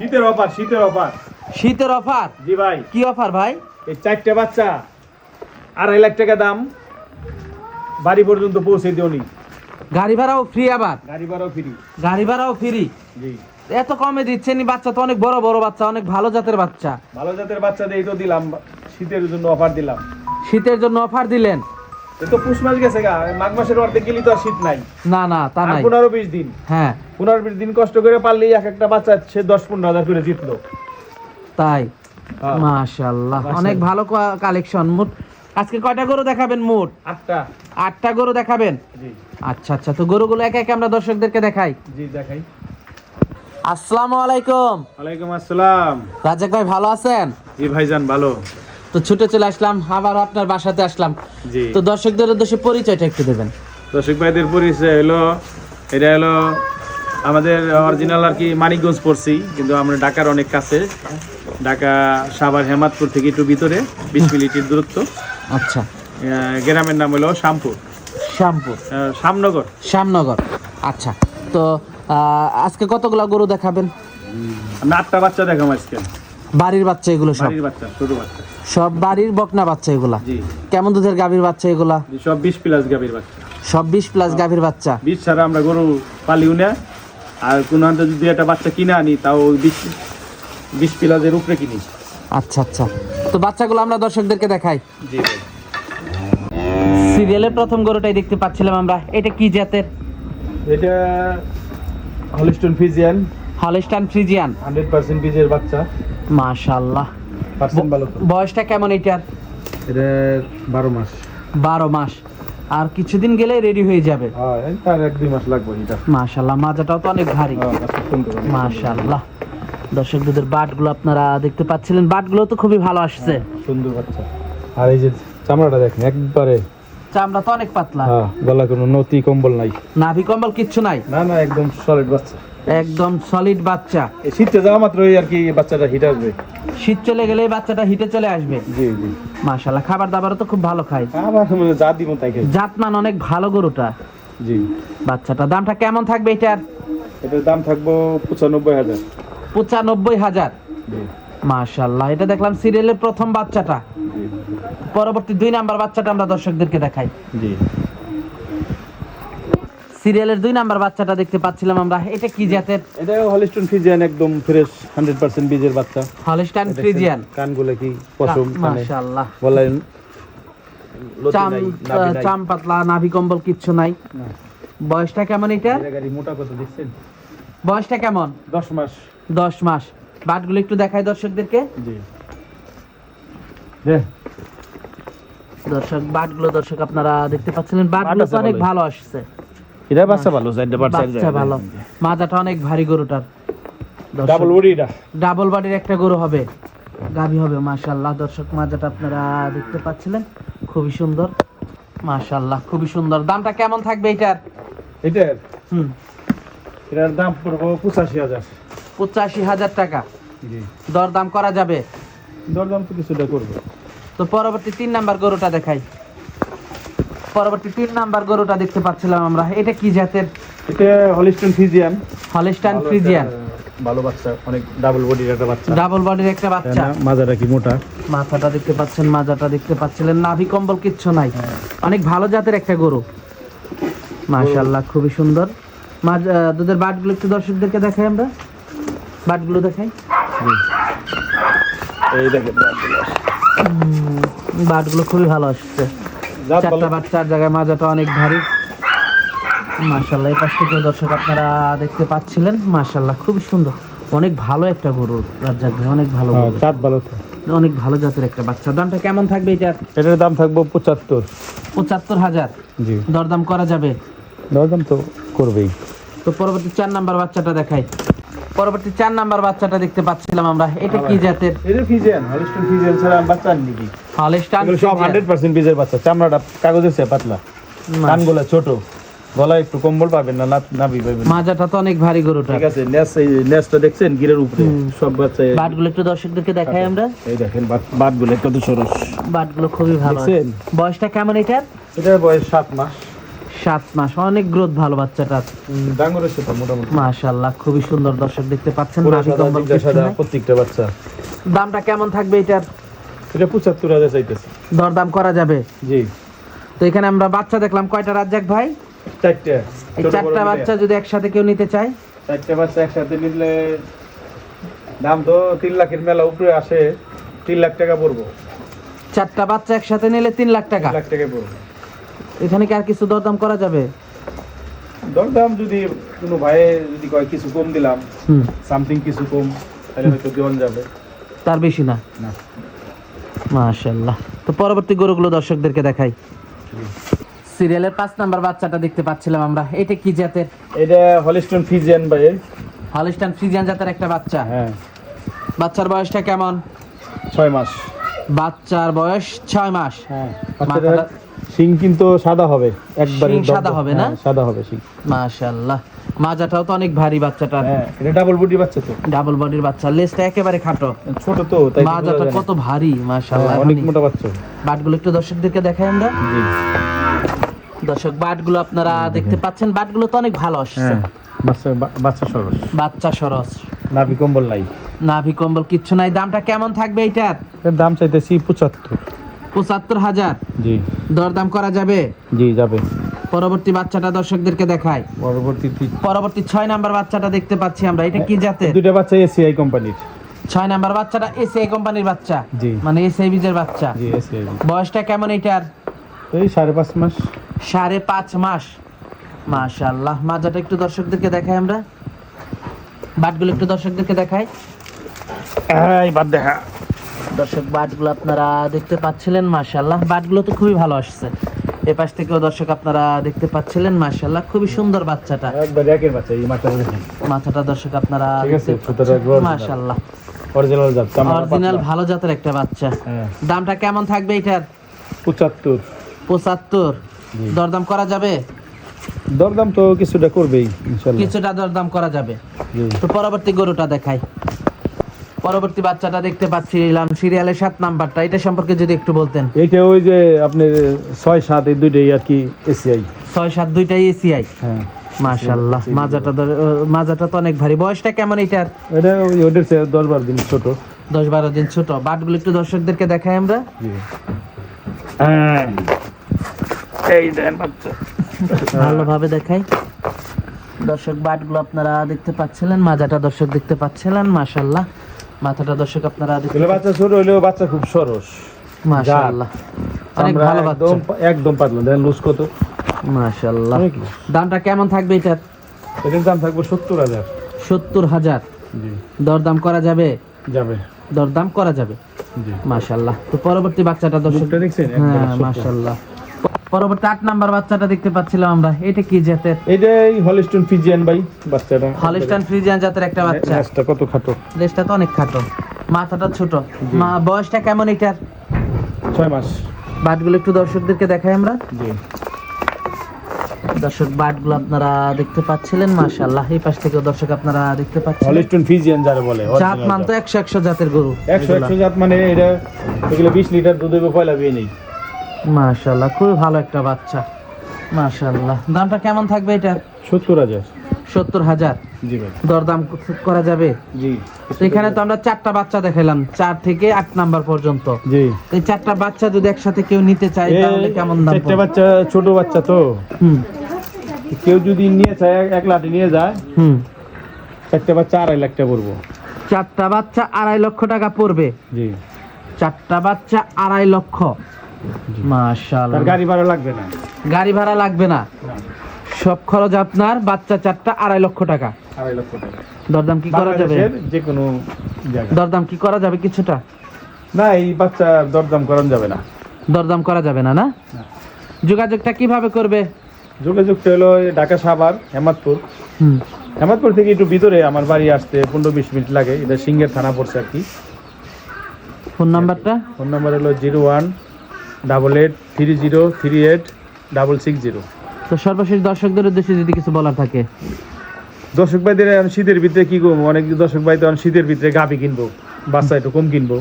শীতের অফার শীতের অফার। জি ভাই। কি অফার ভাই? এই 4টে বাচ্চা 2.5 লাখ টাকা দাম, বাড়ি পর্যন্ত পৌঁছে দিওনি। গাড়ি ভাড়াও ফ্রি? আবার গাড়ি ভাড়াও ফ্রি। গাড়ি ভাড়াও ফ্রি? জি। এত কমে দিচ্ছেন? বাচ্চা তো অনেক বড় বড় বাচ্চা, অনেক ভালো জাতের বাচ্চা। ভালো জাতের বাচ্চা দিয়ে তো দিলাম, শীতের জন্য অফার দিলাম। শীতের জন্য অফার দিলেন? এই তো পুষ মাস গেছে গা, মাঘ মাসের অর্ধেক গেলি তো আর শীত নাই। না না তা নাই। 15-20 দিন। হ্যাঁ 15-20 দিন কষ্ট করে পারলেই এক একটা বাচ্চা সে 10-15 হাজার করে জিতলো। তাই? হ্যাঁ। মাশাআল্লাহ, অনেক ভালো কালেকশন। মোট আজকে কয়টা গরু দেখাবেন? মোট 8টা গরু দেখাবেন? জি। আচ্ছা আচ্ছা, তো গরুগুলো একে একে আমরা দর্শকদেরকে দেখাই। জি দেখাই। আসসালামু আলাইকুম। ওয়ালাইকুম আসসালাম। রাজাক ভাই ভালো আছেন? জি ভাইজান ভালো। তো ছুটে চলে আসলাম, আবার আপনার বাসাতে আসলাম। জি। তো দর্শকদের উদ্দেশ্যে পরিচয়টা একটু দেবেন। দর্শক ভাইদের পরিচয় হলো, এটা হলো আমাদের অরিজিনাল আর কি মানিকগঞ্জ পড়ছি, কিন্তু আমরা ঢাকার অনেক কাছে, ঢাকা সাভার হেমাদপুর থেকে একটু ভিতরে 20 মিনিটের দূরত্ব। আচ্ছা। গ্রামের নাম হলো শ্যামপুর, শ্যামনগর। শ্যামনগর। আচ্ছা, তো আজকে কতগুলা গরু দেখাবেন? আমরা 8টা বাচ্চা দেখাম আজকে। বাড়ির বাচ্চা এগুলো সব? বাড়ির বাচ্চা, ছোট বাচ্চা সব বাড়ির বকনা বাচ্চা এগুলা? জি। কেমন দুধের গাভীর বাচ্চা এগুলা? জি, সব 20 প্লাস গাভীর বাচ্চা। সব 20 প্লাস গাভীর বাচ্চা? 20 ছাড়া আমরা গরু পালিও না, আর কোনো হাতে যদি একটা বাচ্চা কিনে আনি তাও 20 প্লাসের উপরে কিনি। আচ্ছা আচ্ছা, তো বাচ্চাগুলো আমরা দর্শকদেরকে দেখাই। জি ভাই। সিরিয়ালের প্রথম গরুটাই দেখতে পাচ্ছিলাম আমরা, এটা কি জাতের? এটা হলিস্টন ফ্রিজিয়ান, হলস্টাইন ফ্রিজিয়ান। 100% বীজের বাচ্চা। মাশাআল্লাহ। পার্সেন্ট ভালো তো। বয়সটা কেমন এটার? এটা 12 মাস। 12 মাস। আর কিছুদিন গেলে রেডি হয়ে যাবে? হ্যাঁ, তার 1-2 মাস লাগবে এটা। মাশাআল্লাহ, মাজাটাও তো অনেক ভারী। মাশাআল্লাহ। দর্শক দুধের বাটগুলো আপনারা দেখতে পাচ্ছিলেন, বাটগুলো তো খুবই ভালো আসছে। সুন্দর বাচ্চা। আর এই যে চামড়াটা দেখেন, একবারে চামড়া তো অনেক পাতলা। হ্যাঁ, গলা কোনো নতি কম্বল নাই, নাভি কম্বল কিচ্ছু নাই? না না, একদম সলিড বাচ্চা, একদম সলিড বাচ্চা। এই শীতে যাওয়া মাত্রই আর কি বাচ্চাটা হিট আসবে। শীত চলে গেলে বাচ্চাটা হিটে চলে আসবে। জি জি। মাশাআল্লাহ, খাবার দাবারও তো খুব ভালো খায়। আবার মানে যা দিব তাই খাই। জাতমান অনেক ভালো গরুটা। জি। বাচ্চাটা দামটা কেমন থাকবে এটার? এটার দাম থাকবো 95,000। 95,000? জি মাশাআল্লাহ, এটা দেখলাম সিরিয়ালের প্রথম বাচ্চাটা। জি পরবর্তী 2 নাম্বার বাচ্চাটা আমরা দর্শকদেরকে দেখাই। জি। সিরিয়ালের 2 নাম্বার বাচ্চাটা দেখতে পাচ্ছিলাম আমরা, এটা কি জাতের? এটা হলিস্টন ফ্রিজিয়ান, একদম ফ্রেশ 100% বীজের বাচ্চা। Holstein Friesian. কানগুলো কি পশম, মাশাআল্লাহ। বলেন চাম পাতলা, নাভি কম্বল কিচ্ছু নাই। বয়সটা কেমন এটা? গাড়ি মোটা কত দেখছেন? বয়সটা কেমন? 10 মাস। 10 মাস। বাটগুলো একটু দেখাই দর্শকদেরকে। জি। দর্শক বাটগুলো দর্শক আপনারা দেখতে পাচ্ছিলেন, বাটগুলো তো অনেক ভালো আসছে। এটা বাচ্চা ভালো, সাইডে বাচ্চা ভালো। মাজাটা অনেক ভারী গরুটার। ডাবল বডি, এটা ডাবল বডির একটা গরু হবে, গাভী হবে। মাশাআল্লাহ, দর্শক মাজাটা আপনারা দেখতে পাচ্ছিলেন, খুবই সুন্দর। মাশাআল্লাহ, খুবই সুন্দর। দামটা কেমন থাকবে এটার? এটার এটার দাম পড়বো 85,000। 85,000 টাকা? জি। দরদাম করা যাবে? দরদাম তো কিছুটা করবে। তো পরবর্তী 3 নাম্বার গরুটা দেখাই। পরবর্তী 3 নাম্বার গরুটা দেখতে পাচ্ছিলাম আমরা, এটা কি জাতের? এটা হলিস্টন ফ্রিজিয়ান। Holstein Friesian. ভালো বাচ্চা, অনেক ডাবল বডির একটা বাচ্চা। ডাবল বডির একটা বাচ্চা। মাজাটা কি মোটা। মাথাটা দেখতে পাচ্ছেন, মাজাটা দেখতে পাচ্ছিলেন, নাভি কম্বল কিচ্ছু নাই। অনেক ভালো জাতের একটা গরু। মাশাআল্লাহ, খুবই সুন্দর। দুধের বাটগুলো একটু দর্শকদেরকে দেখাই আমরা, বাটগুলো দেখাই। এই দেখেন বাটগুলো খুবই ভালো আসছে। 4টা বাট 4 জায়গায়, মাজাটা অনেক ভারী। মাশাআল্লাহ, এই পাশ থেকে দর্শক আপনারা দেখতে পাচ্ছিলেন। মাশাআল্লাহ, খুবই সুন্দর, অনেক ভালো একটা গরু রাজ্জাক ভাই, অনেক ভালো গরু। জাত ভালো তো, অনেক ভালো জাতের একটা বাচ্চা। দামটা কেমন থাকবে এটার? এটার দাম থাকবো 75। 75,000? জি। দরদাম করা যাবে? দরদাম তো করবেই। তো পরবর্তী 4 নাম্বার বাচ্চাটা দেখাই। পরবর্তী 4 নাম্বার বাচ্চাটা দেখতে পাচ্ছিলাম আমরা, এটা কি জাতের? এটা ফ্রিজিয়ান, হলিস্টন ফ্রিজিয়ান ছাড়া বাচ্চা আনলি কি? হলস্টাইন সব 100% বীজের বাচ্চা। চামড়াটা কাগজের চেয়ে পাতলা, কানগুলো ছোট, গলায় একটু কম্বল পাবেন না, নাভি পাবেন। মাজাটা তো অনেক ভারী গরুটা। ঠিক আছে, নেসটা দেখছেন গিরের উপরে, সব বাচ্চা। বাটগুলো একটু দর্শকদেরকে দেখাই আমরা। এই দেখেন বাটগুলো কত সরস। বাটগুলো খুবই ভালো। দেখছেন? বয়সটা কেমন এটার? এটার বয়স 7 মাস। 7 মাস, অনেক গ্রোথ ভালো বাচ্চাটার। ডাঙ্গরের সাথে মোটামুটি মাশাআল্লাহ, খুবই সুন্দর দর্শক দেখতে পাচ্ছেন। পুরো নাভি সাদা, কম্বল জিগজা কিচ্ছু সাদা নাই। প্রত্যেকটা বাচ্চা। দামটা কেমন থাকবে এটার? এটা 75,000 চাইতেছে। দরদাম করা যাবে? জি। তো এখানে আমরা বাচ্চা দেখলাম কয়টা রাজ্জাক ভাই? 4টা। এই 4টা বাচ্চা যদি একসাথে কেউ নিতে চায়, 4টা বাচ্চা একসাথে নিলে দাম তো 3 লাখের মেলা উপরে আসে। 3 লাখ টাকা পড়বো। 4টা বাচ্চা একসাথে নিলে 3 লাখ টাকা। 3 লাখ টাকা পড়বো। এখানে কি আর কিছু দরদাম করা যাবে? দরদাম যদি কোনো ভাই যদি কয় কিছু কম দিলাম, সামথিং কিছু কম, তাহলে হয়তো দেওয়া যাবে। তার বেশি না? না। মাশাআল্লাহ। তো পরবর্তী গরুগুলো দর্শকদেরকে দেখাই। সিরিয়ালের 5 নাম্বার বাচ্চাটা দেখতে পাচ্ছিলাম আমরা, এটা কি জাতের? এটা হলিস্টন ফ্রিজিয়ান ভাই। হলিস্টাইন ফ্রিজিয়ান জাতের একটা বাচ্চা। হ্যাঁ। বাচ্চার বয়সটা কেমন? 6 মাস। বাচ্চার বয়স 6 মাস। হ্যাঁ। মাথাটা শিং কিন্তু সাদা হবে একবারে। শিং সাদা হবে না? সাদা হবে শিং। মাশাআল্লাহ, মাজাটাও তো অনেক ভারী বাচ্চাটার। হ্যাঁ, এটা ডাবল বডি বাচ্চা তো। ডাবল বডির বাচ্চা, লেজটা একেবারে খাটো, ছোট তো তাই মাজাটা কত ভারী মাশাআল্লাহ। অনেক মোটা বাচ্চা। বাটগুলো একটু দর্শকদেরকে দেখাই আমরা। জি। দর্শক বাটগুলো আপনারা দেখতে পাচ্ছেন, বাটগুলো তো অনেক ভালো আসছে। হ্যাঁ, বাচ্চা সরস। বাচ্চা সরস, নাভি কম্বল নাই। নাভি কম্বল কিচ্ছু নাই। দামটা কেমন থাকবে এটার? এর দাম চাইতেছি 75। 75,000। জি। দরদাম করা যাবে? জি যাবে। পরবর্তী বাচ্চাটা দর্শকদেরকে দেখাই। পরবর্তী 6 নাম্বার বাচ্চাটা দেখতে পাচ্ছি আমরা, এটা কি জাতের? দুইটা বাচ্চা এসিআই কোম্পানির। 6 নাম্বার বাচ্চাটা এসিআই কোম্পানির বাচ্চা। জি। মানে এসিআই বীজের বাচ্চা। জি এসিআই। বয়সটা কেমন এটার? এই 5.5 মাস। 5.5 মাস। মাশাআল্লাহ। মাজাটা একটু দর্শকদেরকে দেখাই আমরা, বাটগুলো একটু দর্শকদেরকে দেখাই। এই বাদ দেখা। দর্শক বাটগুলো আপনারা দেখতে পাচ্ছিলেন, মাশাআল্লাহ বাটগুলো তো খুবই ভালো আসছে। এই পাশ থেকেও দর্শক আপনারা দেখতে পাচ্ছিলেন, মাশাআল্লাহ খুবই সুন্দর বাচ্চাটা। একবার একের বাচ্চা। এই মাথাটা দেখেন। মাথাটা দর্শক আপনারা ঠিক আছে, ছোটটা একবার মাশাআল্লাহ অরিজিনাল জাত। অরিজিনাল ভালো জাতের একটা বাচ্চা। হ্যাঁ। দামটা কেমন থাকবে এটার? 75। 75। দরদাম করা যাবে? দরদাম তো কিছুটা করবেই ইনশাআল্লাহ। কিছুটা দরদাম করা যাবে। জি। তো পরবর্তী গরুটা দেখাই। পরবর্তী বাচ্চাটা দেখতে পাচ্ছিলাম সিরিয়ালের 7 নাম্বারটা, এটা সম্পর্কে যদি একটু বলতেন। এইটা ওই যে আপনি 6-7 এই দুইটাই আর কি এসিআই। 6-7 দুইটাই এসিআই। হ্যাঁ। মাশাআল্লাহ। মাজাটা তো অনেক ভারী। বয়সটা কেমন এটার? এটা ওদের চেয়ে 10-12 দিন ছোট। 10-12 দিন ছোট। বাটগুলো একটু দর্শকদেরকে দেখাই আমরা। জি। এই দেন বাচ্চা। ভালোভাবে দেখাই। দর্শক বাটগুলো আপনারা দেখতে পাচ্ছিলেন, মাজাটা দর্শক দেখতে পাচ্ছিলেন, মাশাআল্লাহ। মাথাটা দর্শক আপনারা দেখতে বাচ্চা ছোট হইলেও বাচ্চা খুব সরস। মাশাআল্লাহ, অনেক ভালো বাচ্চা। একদম পাতলা। দেখেন লুজ কত। মাশাআল্লাহ। দামটা কেমন থাকবে এটার? এটার দাম থাকবে 70,000। 70,000। জি। দরদাম করা যাবে? যাবে। দরদাম করা যাবে। জি। মাশাআল্লাহ। তো পরবর্তী বাচ্চাটা দর্শক মুখটা দেখছেন? হ্যাঁ মাশাআল্লাহ। পরবর্তী 8 নাম্বার বাচ্চাটা দেখতে পাচ্ছিলাম আমরা, এটা কি জাতের? এটাই হলিস্টন ফ্রিজিয়ান ভাই বাচ্চাটা। হলিস্টাইন ফ্রিজিয়ান জাতের একটা বাচ্চা। লেজটা কত খাটো। লেজটা তো অনেক খাটো, মাথাটা ছোট। বয়সটা কেমন এটার? 6 মাস। বাটগুলো একটু দর্শকদেরকে দেখাই আমরা। জি। দর্শক বাটগুলো আপনারা দেখতে পাচ্ছিলেন, মাশাআল্লাহ। এই পাশ থেকে দর্শক আপনারা দেখতে পাচ্ছেন, হলিস্টন ফ্রিজিয়ান যারা বলে। জাত মান তো 100 জাতের গরু। 100 জাত মানে এটা এগুলো 20 লিটার দুধ হবে পয়লা বিয়ে নেই। মাশাআল্লাহ, খুবই ভালো একটা বাচ্চা। মাশাআল্লাহ। দামটা কেমন থাকবে এটা? 70,000। 70,000। জি ভাই। দরদাম করা যাবে? জি। তো এখানে তো আমরা 4টা বাচ্চা দেখাইলাম, 4 থেকে 8 নাম্বার পর্যন্ত। জি। এই 4টা বাচ্চা যদি একসাথে কেউ নিতে চায় তাহলে কেমন দাম একটা পড়বে? বাচ্চা ছোট বাচ্চা তো হুম কেউ যদি নিয়ে চায় এক লাঠি নিয়ে যায়, হুম। একটা বাচ্চা 2.5 লাখ টাকা পড়বো। 4টা বাচ্চা 2.5 লক্ষ টাকা পড়বে। জি। 4টা বাচ্চা 2.5 লক্ষ। মাশাআল্লাহ। তার গাড়ি ভাড়া লাগবে না। গাড়ি ভাড়া লাগবে না, সব খরচ আপনার। বাচ্চা 4টা 2.5 লক্ষ টাকা। 2.5 লক্ষ টাকা। দরদাম কি করা যাবে? বাংলাদেশের যে কোনো জায়গা। দরদাম কি করা যাবে কিছুটা? না, এই বাচ্চা দরদাম করানো যাবে না। দরদাম করা যাবে না? না। যোগাযোগটা কিভাবে করবে? যোগাযোগটা হলো ঢাকা সাভার হেমাদপুর। হুম। হেমাদপুর থেকে একটু ভিতরে আমার বাড়ি আসতে 15-20 মিনিট লাগে। এটা সিংহের থানা পড়ছে আর কি। ফোন নাম্বারটা? ফোন নাম্বার হলো 0188303860। তো সর্বশেষ দর্শকদের উদ্দেশ্যে যদি কিছু বলার থাকে। দর্শক ভাইদের আমি শীতের ভিতরে কি করবো, অনেক দর্শক ভাই তো আমি শীতের ভিতরে গাভি কিনবো, বাচ্চা একটু কম কিনবো।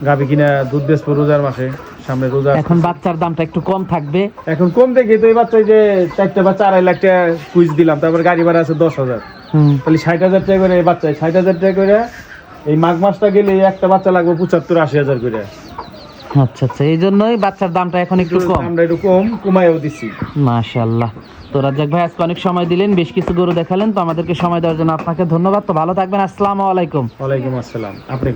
গাভি কিনা দুধ বেচবো রোজার মাসে, সামনে রোজা এখন বাচ্চার দামটা একটু কম থাকবে। এখন কম দেখি তো এই বাচ্চা যে 4টা বাচ্চা 2.5 লাখ টাকা কুইজ দিলাম, তারপর গাড়ি ভাড়া আছে 10,000, হুম, তাহলে 60,000 টাকা করে এই বাচ্চায় 60,000 টাকা করে। এই মাঘ মাসটা গেলে এই একটা বাচ্চা লাগবে 75-80,000 করে। আচ্ছা আচ্ছা, এই জন্যই বাচ্চার দামটা এখন একটু কম। আমরা একটু কম কমায়ও দিছি। মাশাআল্লাহ। তো রাজ্জাক ভাই আজকে অনেক সময় দিলেন, বেশ কিছু গরু দেখালেন, তো আমাদেরকে সময় দেওয়ার জন্য আপনাকে ধন্যবাদ। তো ভালো থাকবেন, আসসালামু আলাইকুম। ওয়ালাইকুম আসসালাম। আপনি